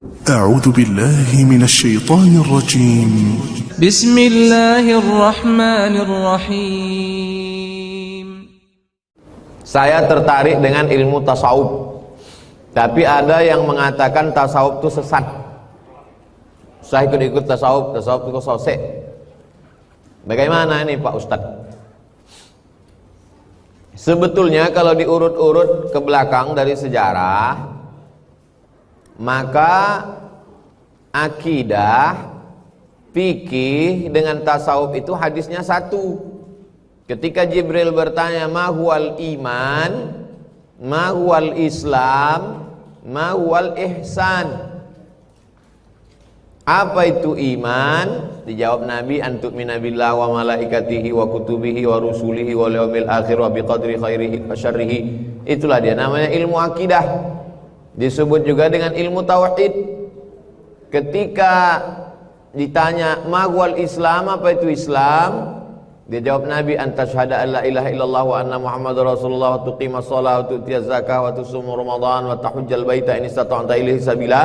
أعوذ بالله من الشيطان الرجيم. بسم الله الرحمن الرحيم. Saya tertarik dengan ilmu tasawuf, tapi ada yang mengatakan tasawuf itu sesat. Saya ikut-ikut tasawuf itu sosek. Bagaimana ini Pak Ustadz? Sebetulnya kalau diurut-urut ke belakang dari sejarah, maka akidah, fikih dengan tasawuf itu hadisnya satu. Ketika Jibril bertanya, ma huwal iman, ma huwal islam, ma huwal ihsan. Apa itu iman? Dijawab Nabi, antu'mina billah wa malaikatihi wa kutubihi wa rusulihi wa yaumil akhir wa biqadri khairihi wa syarrihi. Itulah dia namanya ilmu akidah. Disebut juga dengan ilmu tauhid. Ketika ditanya ma huwal islam, apa itu Islam? Dia jawab Nabi, antasyhada an la ilaha illallah wa anna muhammadar rasulullah wa tuqimas shalah wa tu'tiyaz zakah wa tusumu ramadan wa tahujjal baita in istata'ta ilaihi sabila.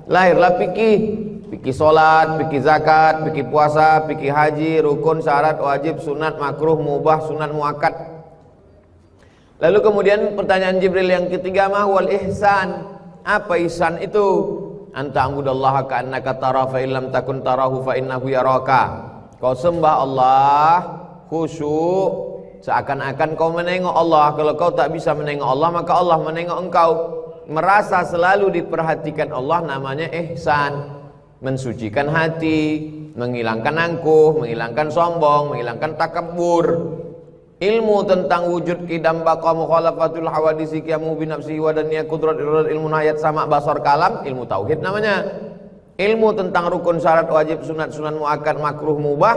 Lahirlah fikih salat, fikih zakat, fikih puasa, fikih haji, rukun, syarat, wajib, sunat, makruh, mubah, sunat muakkad. Lalu kemudian pertanyaan Jibril yang ketiga, ma huwal ihsan? Apa ihsan itu? Anta abudallaha ka'annaka tara fa illam takun tarahu fa innahu yaraka. Kau sembah Allah khusyuk seakan-akan kau menengok Allah. Kalau kau tak bisa menengok Allah, maka Allah menengok engkau. Merasa selalu diperhatikan Allah namanya ihsan. Mensucikan hati, menghilangkan angkuh, menghilangkan sombong, menghilangkan takabbur. Ilmu tentang wujud qidam baqa mukhalafatul hawadisi qiyamu bi nafsihi wa daniyah qudrat irad ilmu hayat sama basar kalam, ilmu tauhid namanya. Ilmu tentang rukun, syarat, wajib, sunat, sunan muakkad, makruh, mubah,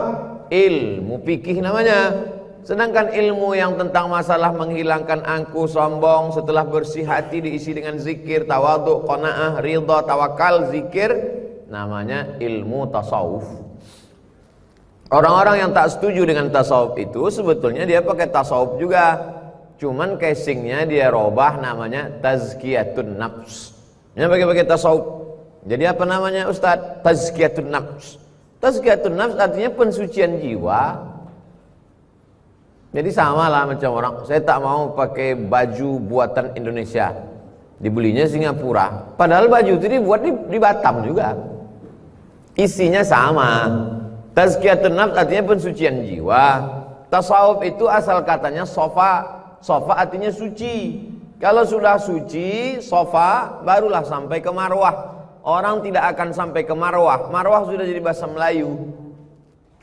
ilmu fikih namanya. Sedangkan ilmu yang tentang masalah menghilangkan angkuh, sombong, setelah bersih hati diisi dengan zikir, tawadhu, qanaah, ridha, tawakal, zikir, namanya ilmu tasawuf. Orang-orang yang tak setuju dengan tasawuf itu sebetulnya dia pakai tasawuf juga, cuman casingnya dia robah namanya tazkiyatun nafs. Dia pakai tasawuf. Jadi apa namanya Ustadz? Tazkiyatun nafs. Tazkiyatun nafs artinya pensucian jiwa. Jadi sama lah macam orang, saya tak mau pakai baju buatan Indonesia, dibelinya Singapura, padahal baju itu dibuat di Batam juga. Isinya sama. Tazkiyatun nafs artinya pensucian jiwa. Tasawuf itu asal katanya sofa. Sofa artinya suci. Kalau sudah suci, sofa, barulah sampai ke marwah. Orang tidak akan sampai ke marwah. Marwah sudah jadi bahasa Melayu.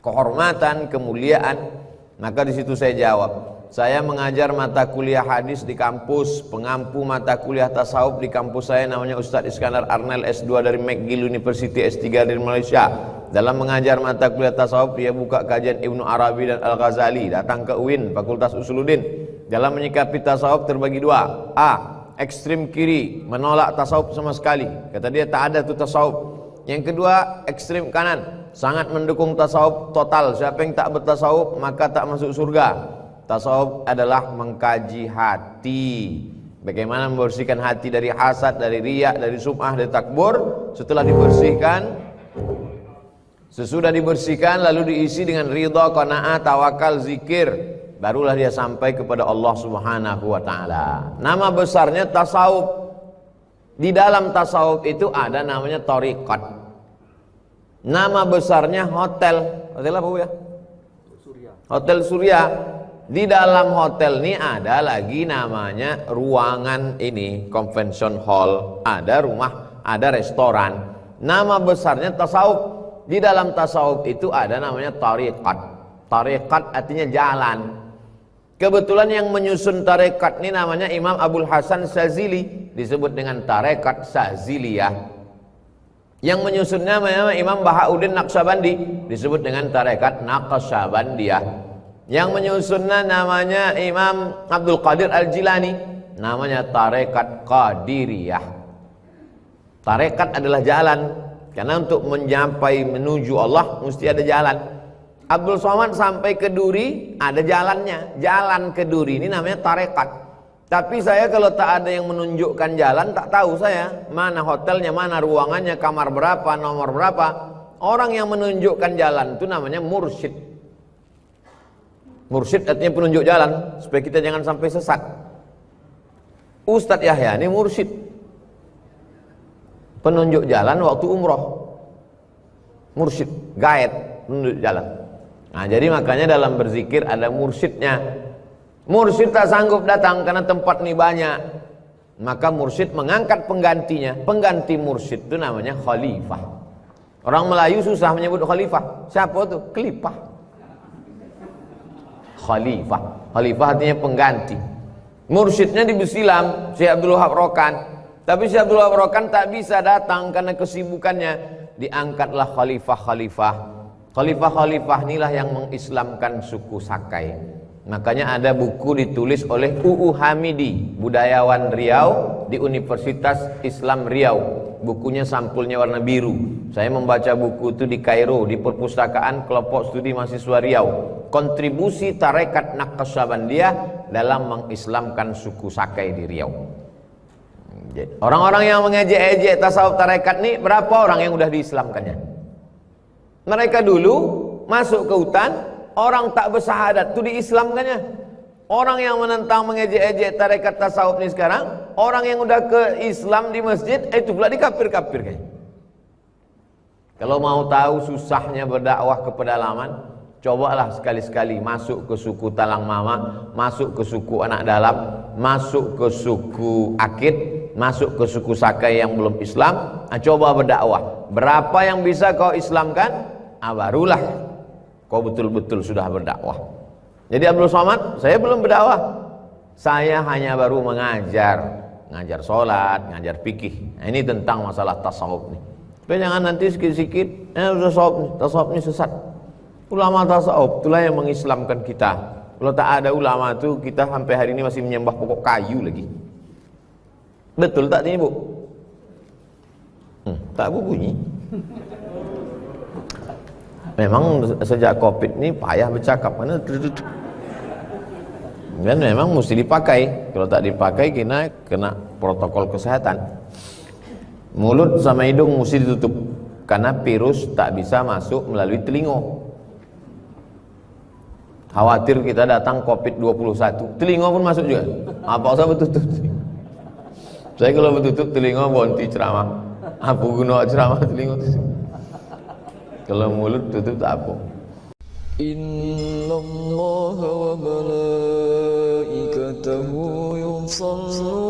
Kehormatan, kemuliaan. Maka di situ saya jawab. Saya mengajar mata kuliah hadis di kampus, pengampu mata kuliah tasawuf di kampus saya namanya Ustadz Iskandar Arnel S2 dari McGill University, S3 dari Malaysia. Dalam mengajar mata kuliah tasawuf dia buka kajian Ibnu Arabi dan Al-Ghazali, datang ke UIN, Fakultas Usuluddin. Dalam menyikapi tasawuf terbagi dua. A, ekstrim kiri, menolak tasawuf sama sekali. Kata dia tak ada tuh tasawuf. Yang kedua, ekstrim kanan, sangat mendukung tasawuf total. Siapa yang tak bertasawuf maka tak masuk surga. Tasawuf adalah mengkaji hati. Bagaimana membersihkan hati dari hasad, dari riya, dari sum'ah, dari takbur. Setelah dibersihkan, sesudah dibersihkan lalu diisi dengan ridha, qanaah, tawakal, zikir, barulah dia sampai kepada Allah Subhanahu wa taala. Nama besarnya tasawuf. Di dalam tasawuf itu ada namanya thariqat. Nama besarnya hotel. Hotel apa Bu ya? Surya. Hotel Surya. Di dalam hotel ini ada lagi namanya ruangan ini, convention hall, ada rumah, ada restoran. Nama besarnya tasawuf. Di dalam tasawuf itu ada namanya thariqat. Thariqat artinya jalan. Kebetulan yang menyusun tarekat ini namanya Imam Abul Hasan Syazili, disebut dengan tarekat Syaziliyah. Yang menyusunnya namanya Imam Bahauddin Naqsyabandi, disebut dengan tarekat Naqsyabandiyah. Yang menyusunnya namanya Imam Abdul Qadir Al-Jilani, namanya tarekat Qadiriyah. Tarekat adalah jalan, karena untuk mencapai menuju Allah mesti ada jalan. Abdul Somad sampai ke Duri ada jalannya. Jalan ke Duri ini namanya tarekat. Tapi saya kalau tak ada yang menunjukkan jalan, tak tahu saya mana hotelnya, mana ruangannya, kamar berapa, nomor berapa. Orang yang menunjukkan jalan itu namanya mursyid. Mursyid artinya penunjuk jalan, supaya kita jangan sampai sesat. Ustadz Yahya ini mursyid, penunjuk jalan waktu umroh. Mursyid, guide, penunjuk jalan. Nah, jadi makanya dalam berzikir ada mursyidnya. Mursyid tak sanggup datang karena tempat ini banyak, maka mursyid mengangkat penggantinya. Pengganti mursyid itu namanya khalifah. Orang Melayu susah menyebut khalifah. Siapa tuh? Kelipah. Khalifah. Khalifah artinya pengganti. Mursyidnya di Besilam, Syekh Abdul Wahab Rokan. Tapi Syekh Abdul Wahab Rokan tak bisa datang karena kesibukannya. Diangkatlah khalifah-khalifah. Khalifah-khalifah inilah yang mengislamkan suku Sakai. Makanya ada buku ditulis oleh UU Hamidi, budayawan Riau di Universitas Islam Riau. Bukunya sampulnya warna biru. Saya membaca buku itu di Kairo, di perpustakaan kelompok studi mahasiswa Riau. Kontribusi tarekat Naqsyabandiyah dalam mengislamkan suku Sakai di Riau. Orang-orang yang mengejek-ejek tasawuf tarekat ini, berapa orang yang sudah diislamkannya? Mereka dulu masuk ke hutan, orang tak bersahadat itu diislamkannya. Orang yang menentang mengejek-ejek tarekat tasawuf ini sekarang, orang yang udah ke Islam di masjid, itu pula dikafir-kafirkan. Kalau mau tahu susahnya berdakwah ke pedalaman, cobalah sekali-sekali masuk ke suku Talang Mama, masuk ke suku Anak Dalam, masuk ke suku Akit, masuk ke suku Sakai yang belum Islam. Coba berdakwah. Berapa yang bisa kau Islamkan? Barulah kau betul-betul sudah berdakwah. Jadi Abdul Somad, saya belum berdakwah. Saya hanya baru mengajar sholat, ngajar fikih. Nah, ini tentang masalah tasawuf nih. Tapi jangan nanti sikit-sikit, tasawuf ini sesat. Ulama tasawuf itulah yang mengislamkan kita. Kalau tak ada ulama itu, kita sampai hari ini masih menyembah pokok kayu lagi. Betul tak ini, Bu? Tak, Bu, bunyi. Memang sejak Covid ini payah bercakap karena dan memang mesti dipakai. Kalau tak dipakai kena protokol kesehatan. Mulut sama hidung mesti ditutup karena virus tak bisa masuk melalui telinga. Khawatir kita datang Covid-21, telinga pun masuk juga. Apa usah bertutup? Saya kalau bertutup telinga bonti ceramah. Apa guna ceramah telinga itu? Kalau mulut tutup tak apa. Inna Allah wa malaikatahu yusalluna